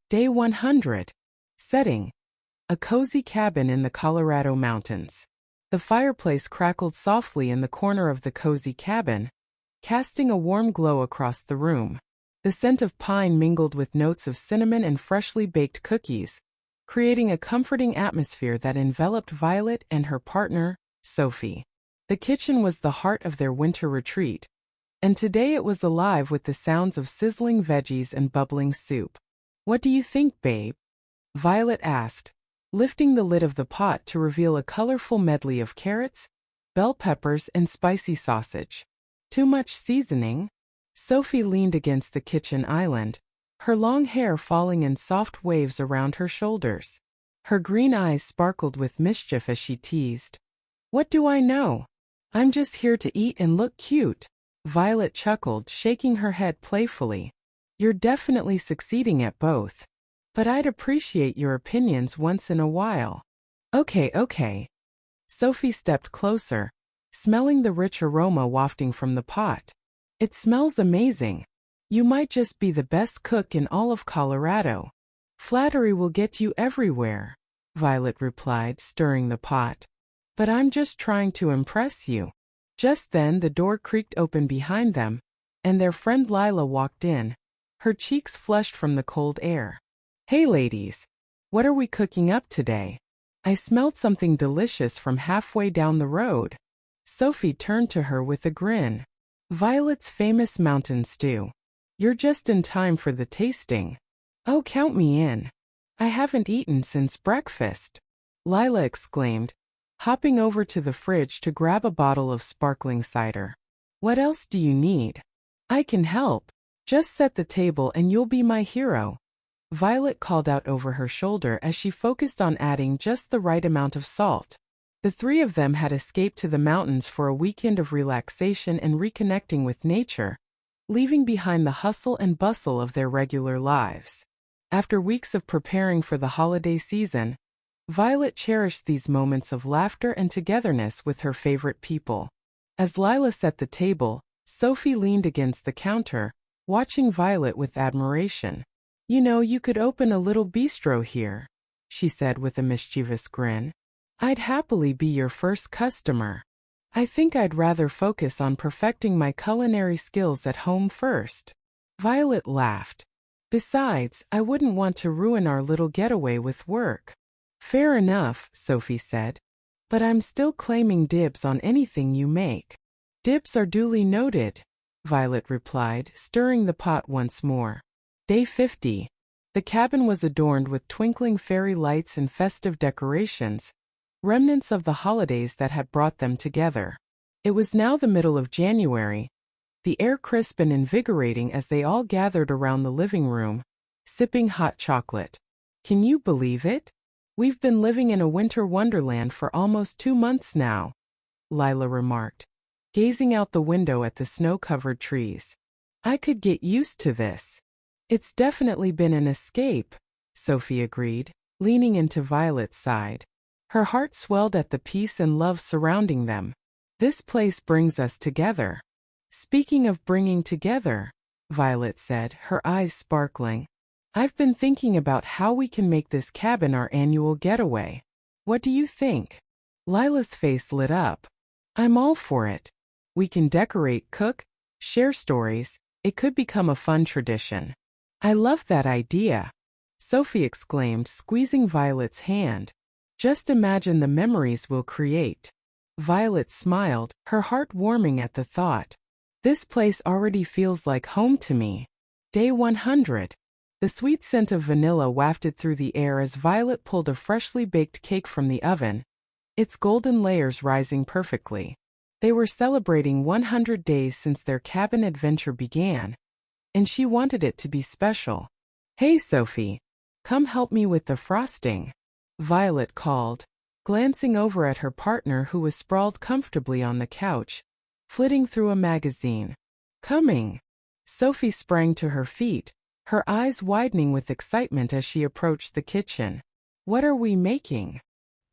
Day 100. Setting: a cozy cabin in the Colorado mountains. The fireplace crackled softly in the corner of the cozy cabin, casting a warm glow across the room. The scent of pine mingled with notes of cinnamon and freshly baked cookies, creating a comforting atmosphere that enveloped Violet and her partner, Sophie. The kitchen was the heart of their winter retreat, and today it was alive with the sounds of sizzling veggies and bubbling soup. "What do you think, babe?" Violet asked, lifting the lid of the pot to reveal a colorful medley of carrots, bell peppers, and spicy sausage. "Too much seasoning?" Sophie leaned against the kitchen island, her long hair falling in soft waves around her shoulders. Her green eyes sparkled with mischief as she teased. "What do I know? I'm just here to eat and look cute." Violet chuckled, shaking her head playfully. "You're definitely succeeding at both. But I'd appreciate your opinions once in a while." Okay. Sophie stepped closer, smelling the rich aroma wafting from the pot. "It smells amazing. You might just be the best cook in all of Colorado." "Flattery will get you everywhere," Violet replied, stirring the pot. "But I'm just trying to impress you." Just then the door creaked open behind them, and their friend Lila walked in, her cheeks flushed from the cold air. "Hey ladies, what are we cooking up today? I smelled something delicious from halfway down the road." Sophie turned to her with a grin. "Violet's famous mountain stew. You're just in time for the tasting." "Oh, count me in. I haven't eaten since breakfast," Lila exclaimed, hopping over to the fridge to grab a bottle of sparkling cider. "What else do you need? I can help. Just set the table and you'll be my hero," Violet called out over her shoulder as she focused on adding just the right amount of salt. The three of them had escaped to the mountains for a weekend of relaxation and reconnecting with nature, leaving behind the hustle and bustle of their regular lives. After weeks of preparing for the holiday season, Violet cherished these moments of laughter and togetherness with her favorite people. As Lila set the table, Sophie leaned against the counter, watching Violet with admiration. "You know, you could open a little bistro here," she said with a mischievous grin. "I'd happily be your first customer. I think I'd rather focus on perfecting my culinary skills at home first." Violet laughed. "Besides, I wouldn't want to ruin our little getaway with work." "Fair enough," Sophie said. "But I'm still claiming dibs on anything you make." "Dibs are duly noted," Violet replied, stirring the pot once more. Day 50. The cabin was adorned with twinkling fairy lights and festive decorations, remnants of the holidays that had brought them together. It was now the middle of January, the air crisp and invigorating as they all gathered around the living room, sipping hot chocolate. "Can you believe it? We've been living in a winter wonderland for almost 2 months now," Lila remarked, gazing out the window at the snow-covered trees. "I could get used to this." "It's definitely been an escape," Sophie agreed, leaning into Violet's side. Her heart swelled at the peace and love surrounding them. "This place brings us together." "Speaking of bringing together," Violet said, her eyes sparkling, "I've been thinking about how we can make this cabin our annual getaway. What do you think?" Lila's face lit up. "I'm all for it. We can decorate, cook, share stories. It could become a fun tradition." "I love that idea," Sophie exclaimed, squeezing Violet's hand. "Just imagine the memories we'll create." Violet smiled, her heart warming at the thought. "This place already feels like home to me." Day 100. The sweet scent of vanilla wafted through the air as Violet pulled a freshly baked cake from the oven, its golden layers rising perfectly. They were celebrating 100 days since their cabin adventure began, and she wanted it to be special. "Hey Sophie, come help me with the frosting," Violet called, glancing over at her partner who was sprawled comfortably on the couch, flitting through a magazine. "Coming." Sophie sprang to her feet, her eyes widening with excitement as she approached the kitchen. "What are we making?"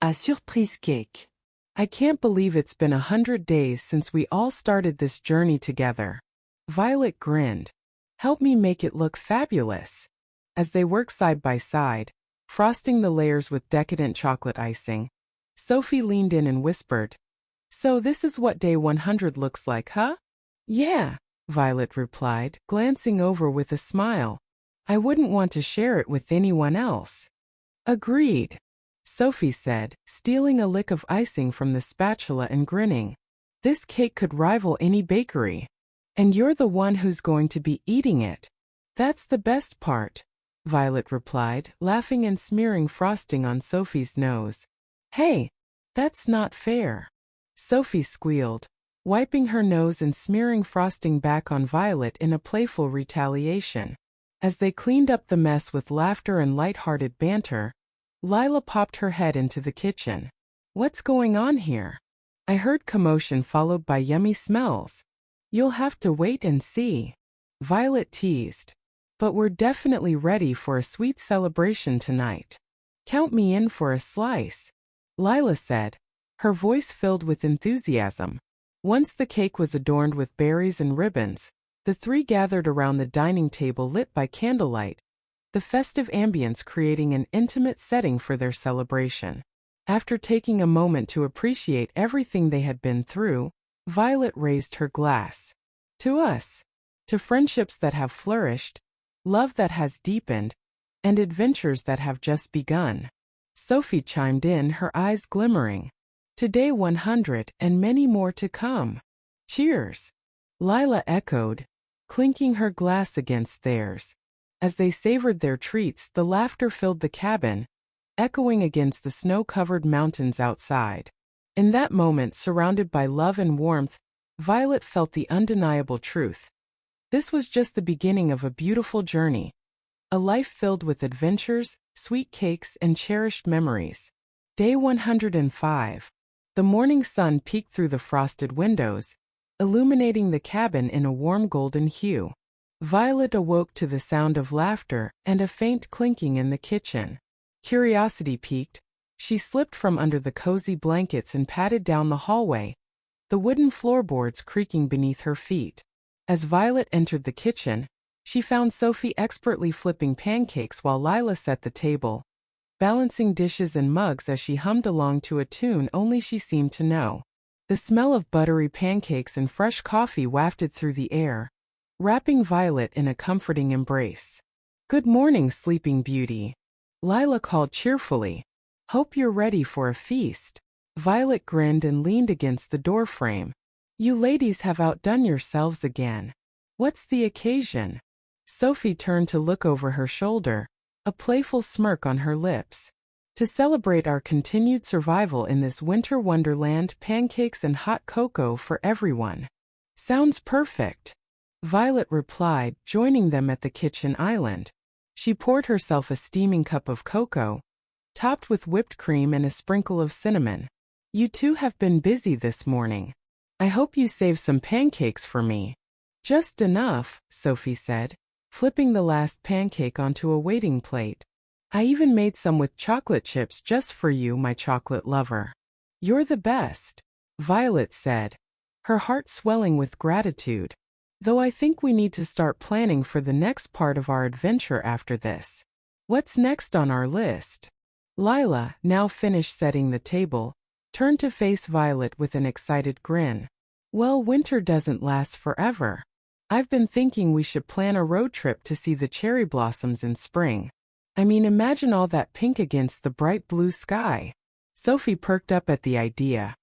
"A surprise cake." "I can't believe it's been 100 days since we all started this journey together." Violet grinned. "Help me make it look fabulous." As they work side by side, frosting the layers with decadent chocolate icing, Sophie leaned in and whispered, "So this is what day 100 looks like, huh?" "Yeah," Violet replied, glancing over with a smile. "I wouldn't want to share it with anyone else." "Agreed," Sophie said, stealing a lick of icing from the spatula and grinning. "This cake could rival any bakery. And you're the one who's going to be eating it." "That's the best part," Violet replied, laughing and smearing frosting on Sophie's nose. "Hey, that's not fair," Sophie squealed, wiping her nose and smearing frosting back on Violet in a playful retaliation. As they cleaned up the mess with laughter and light-hearted banter, Lila popped her head into the kitchen. "What's going on here? I heard commotion followed by yummy smells." "You'll have to wait and see," Violet teased. "But we're definitely ready for a sweet celebration tonight. Count me in for a slice," Lila said, her voice filled with enthusiasm. Once the cake was adorned with berries and ribbons, the three gathered around the dining table lit by candlelight, the festive ambience creating an intimate setting for their celebration. After taking a moment to appreciate everything they had been through, Violet raised her glass. "To us. To friendships that have flourished, love that has deepened, and adventures that have just begun." Sophie chimed in, her eyes glimmering. "To day 100 and many more to come. Cheers," Lila echoed, clinking her glass against theirs. As they savored their treats, the laughter filled the cabin, echoing against the snow-covered mountains outside. In that moment, surrounded by love and warmth, Violet felt the undeniable truth. This was just the beginning of a beautiful journey, a life filled with adventures, sweet cakes, and cherished memories. Day 105. The morning sun peeked through the frosted windows, illuminating the cabin in a warm golden hue. Violet awoke to the sound of laughter and a faint clinking in the kitchen. Curiosity piqued, she slipped from under the cozy blankets and padded down the hallway, the wooden floorboards creaking beneath her feet. As Violet entered the kitchen, she found Sophie expertly flipping pancakes while Lila set the table, balancing dishes and mugs as she hummed along to a tune only she seemed to know. The smell of buttery pancakes and fresh coffee wafted through the air, wrapping Violet in a comforting embrace. "Good morning, Sleeping Beauty," Lila called cheerfully. "Hope you're ready for a feast." Violet grinned and leaned against the doorframe. "You ladies have outdone yourselves again. What's the occasion?" Sophie turned to look over her shoulder, a playful smirk on her lips. "To celebrate our continued survival in this winter wonderland, pancakes and hot cocoa for everyone." "Sounds perfect," Violet replied, joining them at the kitchen island. She poured herself a steaming cup of cocoa, topped with whipped cream and a sprinkle of cinnamon. "You two have been busy this morning. I hope you saved some pancakes for me." "Just enough," Sophie said, flipping the last pancake onto a waiting plate. "I even made some with chocolate chips just for you, my chocolate lover." "You're the best," Violet said, her heart swelling with gratitude. "Though I think we need to start planning for the next part of our adventure after this. What's next on our list?" Lila, now finished setting the table, turned to face Violet with an excited grin. "Well, winter doesn't last forever. I've been thinking we should plan a road trip to see the cherry blossoms in spring. I mean, imagine all that pink against the bright blue sky." Sophie perked up at the idea.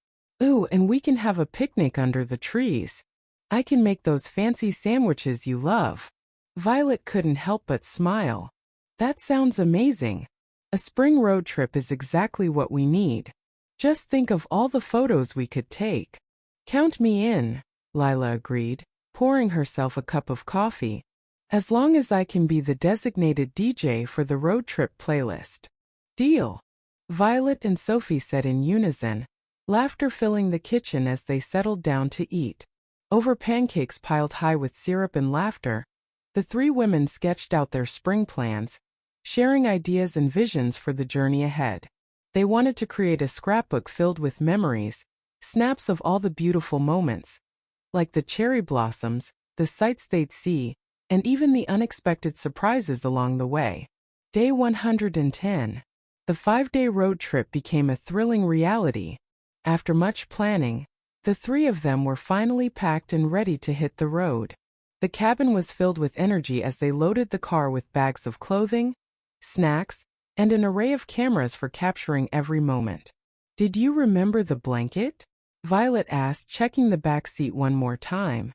"Ooh, and we can have a picnic under the trees. I can make those fancy sandwiches you love." Violet couldn't help but smile. "That sounds amazing. A spring road trip is exactly what we need. Just think of all the photos we could take." "Count me in," Lila agreed, pouring herself a cup of coffee. "As long as I can be the designated DJ for the road trip playlist." "Deal," Violet and Sophie said in unison, laughter filling the kitchen as they settled down to eat. Over pancakes piled high with syrup and laughter, the three women sketched out their spring plans, sharing ideas and visions for the journey ahead. They wanted to create a scrapbook filled with memories, snaps of all the beautiful moments, like the cherry blossoms, the sights they'd see, and even the unexpected surprises along the way. Day 110. The 5-day road trip became a thrilling reality. After much planning, the three of them were finally packed and ready to hit the road. The cabin was filled with energy as they loaded the car with bags of clothing, snacks, and an array of cameras for capturing every moment. "Did you remember the blanket?" Violet asked, checking the back seat one more time.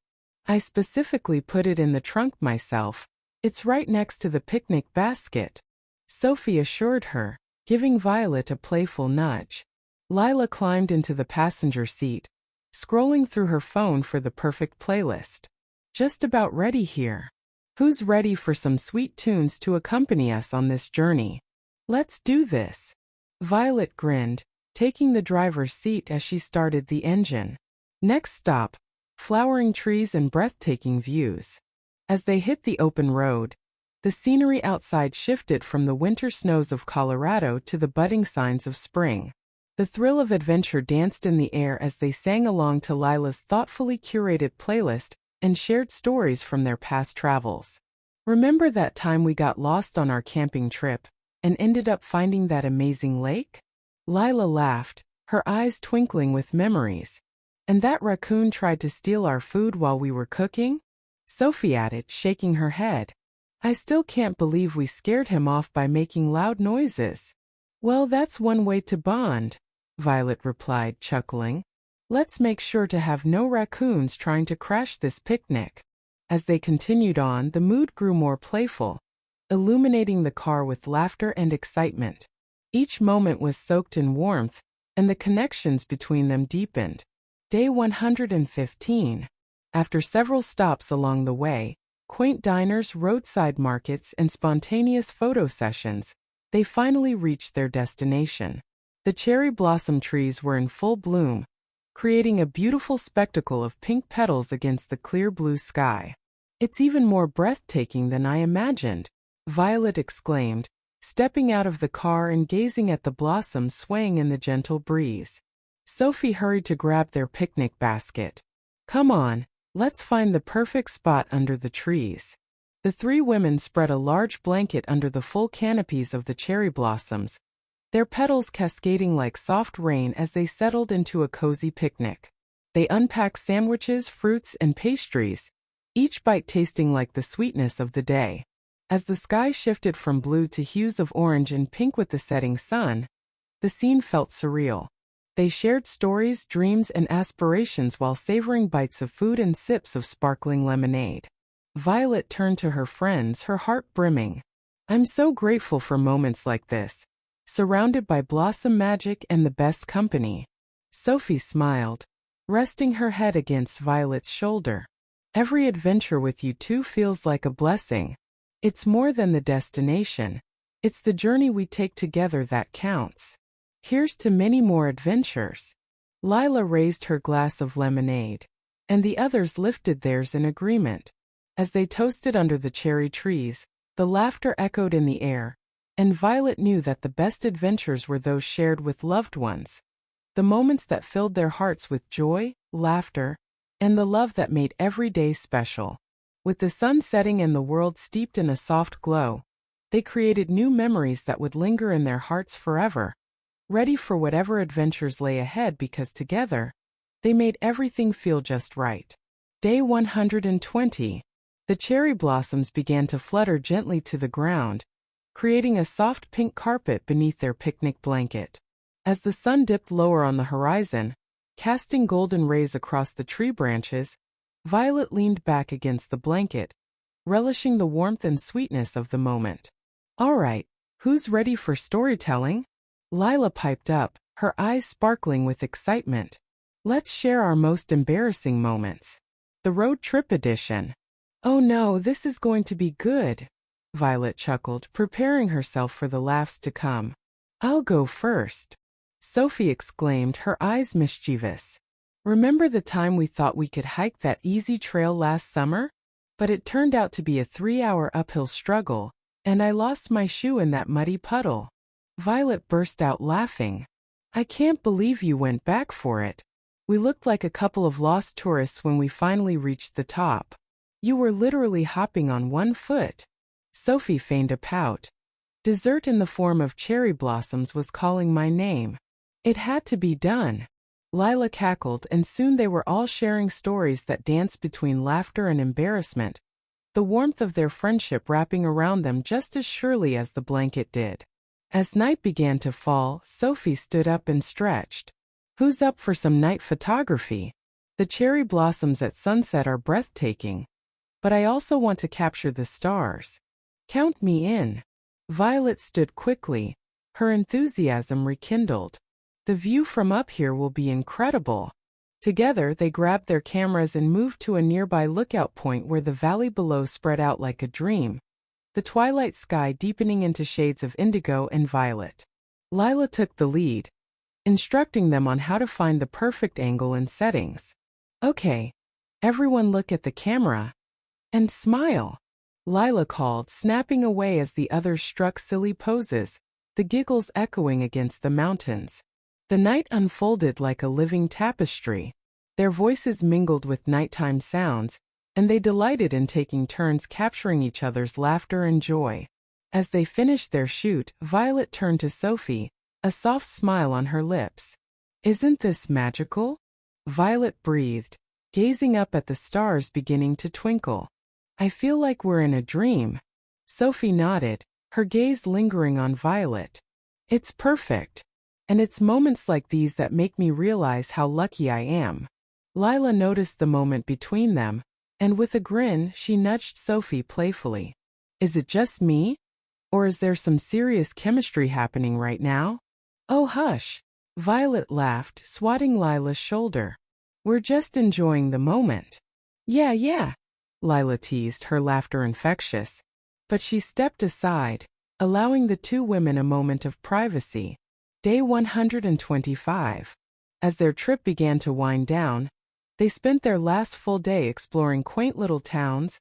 "I specifically put it in the trunk myself. It's right next to the picnic basket," Sophie assured her, giving Violet a playful nudge. Lila climbed into the passenger seat, scrolling through her phone for the perfect playlist. "Just about ready here. Who's ready for some sweet tunes to accompany us on this journey? Let's do this." Violet grinned, taking the driver's seat as she started the engine. Next stop, flowering trees and breathtaking views. As they hit the open road, the scenery outside shifted from the winter snows of Colorado to the budding signs of spring. The thrill of adventure danced in the air as they sang along to Lila's thoughtfully curated playlist and shared stories from their past travels. "Remember that time we got lost on our camping trip and ended up finding that amazing lake?" Lila laughed, her eyes twinkling with memories. "And that raccoon tried to steal our food while we were cooking?" Sophie added, shaking her head. "I still can't believe we scared him off by making loud noises." "Well, that's one way to bond," Violet replied, chuckling. "Let's make sure to have no raccoons trying to crash this picnic." As they continued on, the mood grew more playful, illuminating the car with laughter and excitement. Each moment was soaked in warmth, and the connections between them deepened. Day 115. After several stops along the way, quaint diners, roadside markets, and spontaneous photo sessions, they finally reached their destination. The cherry blossom trees were in full bloom, creating a beautiful spectacle of pink petals against the clear blue sky. "It's even more breathtaking than I imagined," Violet exclaimed, stepping out of the car and gazing at the blossoms swaying in the gentle breeze. Sophie hurried to grab their picnic basket. "Come on, let's find the perfect spot under the trees." The three women spread a large blanket under the full canopies of the cherry blossoms, their petals cascading like soft rain as they settled into a cozy picnic. They unpacked sandwiches, fruits, and pastries, each bite tasting like the sweetness of the day. As the sky shifted from blue to hues of orange and pink with the setting sun, the scene felt surreal. They shared stories, dreams, and aspirations while savoring bites of food and sips of sparkling lemonade. Violet turned to her friends, her heart brimming. "I'm so grateful for moments like this, surrounded by blossom magic and the best company." Sophie smiled, resting her head against Violet's shoulder. "Every adventure with you two feels like a blessing. It's more than the destination. It's the journey we take together that counts. Here's to many more adventures." Lila raised her glass of lemonade, and the others lifted theirs in agreement. As they toasted under the cherry trees, the laughter echoed in the air, and Violet knew that the best adventures were those shared with loved ones. The moments that filled their hearts with joy, laughter, and the love that made every day special. With the sun setting and the world steeped in a soft glow, they created new memories that would linger in their hearts forever, ready for whatever adventures lay ahead because together, they made everything feel just right. Day 120. The cherry blossoms began to flutter gently to the ground, creating a soft pink carpet beneath their picnic blanket. As the sun dipped lower on the horizon, casting golden rays across the tree branches, Violet leaned back against the blanket, relishing the warmth and sweetness of the moment. "All right, who's ready for storytelling?" Lila piped up, her eyes sparkling with excitement. "Let's share our most embarrassing moments. The road trip edition." "Oh no, this is going to be good," Violet chuckled, preparing herself for the laughs to come. "I'll go first," Sophie exclaimed, her eyes mischievous. "Remember the time we thought we could hike that easy trail last summer? But it turned out to be a 3-hour uphill struggle, and I lost my shoe in that muddy puddle." Violet burst out laughing. "I can't believe you went back for it. We looked like a couple of lost tourists when we finally reached the top." You were literally hopping on one foot. Sophie feigned a pout. Dessert in the form of cherry blossoms was calling my name. It had to be done. Lila cackled, and soon they were all sharing stories that danced between laughter and embarrassment, the warmth of their friendship wrapping around them just as surely as the blanket did. As night began to fall, Sophie stood up and stretched. Who's up for some night photography? The cherry blossoms at sunset are breathtaking. But I also want to capture the stars. Count me in. Violet stood quickly, her enthusiasm rekindled. The view from up here will be incredible. Together they grabbed their cameras and moved to a nearby lookout point where the valley below spread out like a dream, the twilight sky deepening into shades of indigo and violet. Lila took the lead, instructing them on how to find the perfect angle and settings. Okay, everyone look at the camera. And smile, Lila called, snapping away as the others struck silly poses, the giggles echoing against the mountains. The night unfolded like a living tapestry. Their voices mingled with nighttime sounds, and they delighted in taking turns capturing each other's laughter and joy. As they finished their shoot, Violet turned to Sophie, a soft smile on her lips. Isn't this magical? Violet breathed, gazing up at the stars beginning to twinkle. I feel like we're in a dream. Sophie nodded, her gaze lingering on Violet. It's perfect. And it's moments like these that make me realize how lucky I am. Lila noticed the moment between them, and with a grin, she nudged Sophie playfully. Is it just me? Or is there some serious chemistry happening right now? Oh, hush. Violet laughed, swatting Lila's shoulder. We're just enjoying the moment. Yeah. Lila teased, her laughter infectious. But she stepped aside, allowing the two women a moment of privacy. Day 125. As their trip began to wind down, they spent their last full day exploring quaint little towns,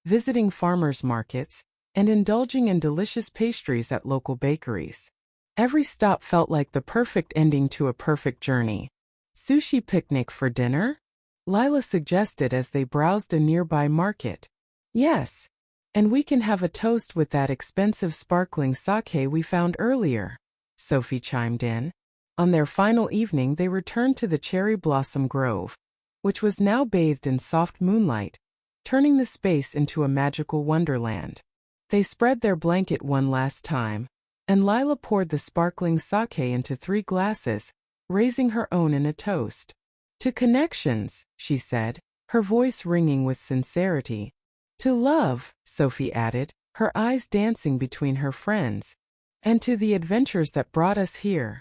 visiting farmers' markets, and indulging in delicious pastries at local bakeries. Every stop felt like the perfect ending to a perfect journey. Sushi picnic for dinner? Lila suggested as they browsed a nearby market. Yes, and we can have a toast with that expensive sparkling sake we found earlier, Sophie chimed in. On their final evening they returned to the cherry blossom grove, which was now bathed in soft moonlight, turning the space into a magical wonderland. They spread their blanket one last time, and Lila poured the sparkling sake into 3 glasses, raising her own in a toast. To connections, she said, her voice ringing with sincerity. To love, Sophie added, her eyes dancing between her friends. And to the adventures that brought us here,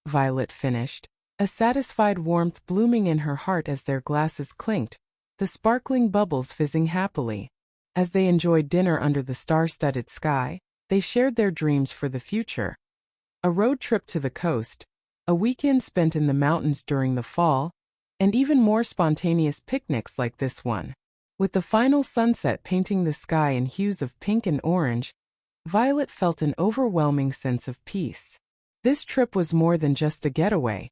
Violet finished, a satisfied warmth blooming in her heart as their glasses clinked, the sparkling bubbles fizzing happily. As they enjoyed dinner under the star-studded sky, they shared their dreams for the future. A road trip to the coast, a weekend spent in the mountains during the fall, and even more spontaneous picnics like this one. With the final sunset painting the sky in hues of pink and orange, Violet felt an overwhelming sense of peace. This trip was more than just a getaway.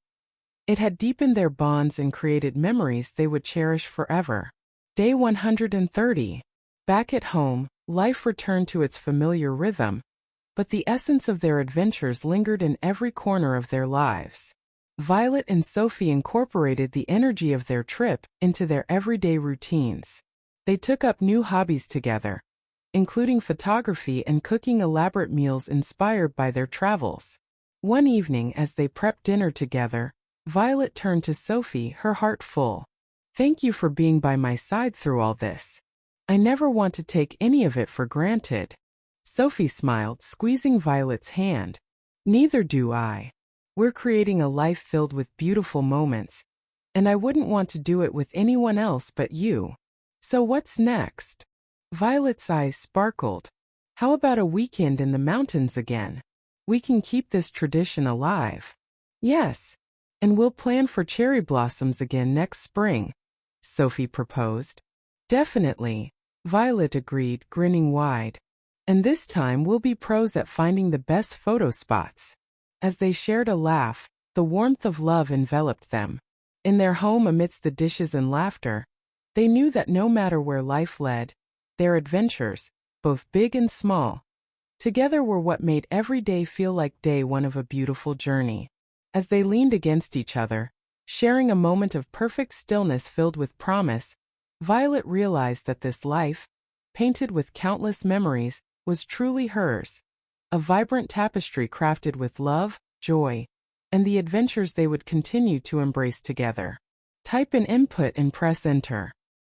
It had deepened their bonds and created memories they would cherish forever. Day 130. Back at home, life returned to its familiar rhythm, but the essence of their adventures lingered in every corner of their lives. Violet and Sophie incorporated the energy of their trip into their everyday routines. They took up new hobbies together, including photography and cooking elaborate meals inspired by their travels. One evening, as they prepped dinner together, Violet turned to Sophie, her heart full. Thank you for being by my side through all this. I never want to take any of it for granted. Sophie smiled, squeezing Violet's hand. Neither do I. We're creating a life filled with beautiful moments, and I wouldn't want to do it with anyone else but you. So what's next? Violet's eyes sparkled. How about a weekend in the mountains again? We can keep this tradition alive. Yes, and we'll plan for cherry blossoms again next spring, Sophie proposed. Definitely, Violet agreed, grinning wide. And this time we'll be pros at finding the best photo spots. As they shared a laugh, the warmth of love enveloped them. In their home amidst the dishes and laughter, They knew that no matter where life led, their adventures, both big and small, together were what made every day feel like day one of a beautiful journey. As they leaned against each other, sharing a moment of perfect stillness filled with promise, Violet realized that this life, painted with countless memories, was truly hers. A vibrant tapestry crafted with love, joy, and the adventures they would continue to embrace together. Type an input and press enter.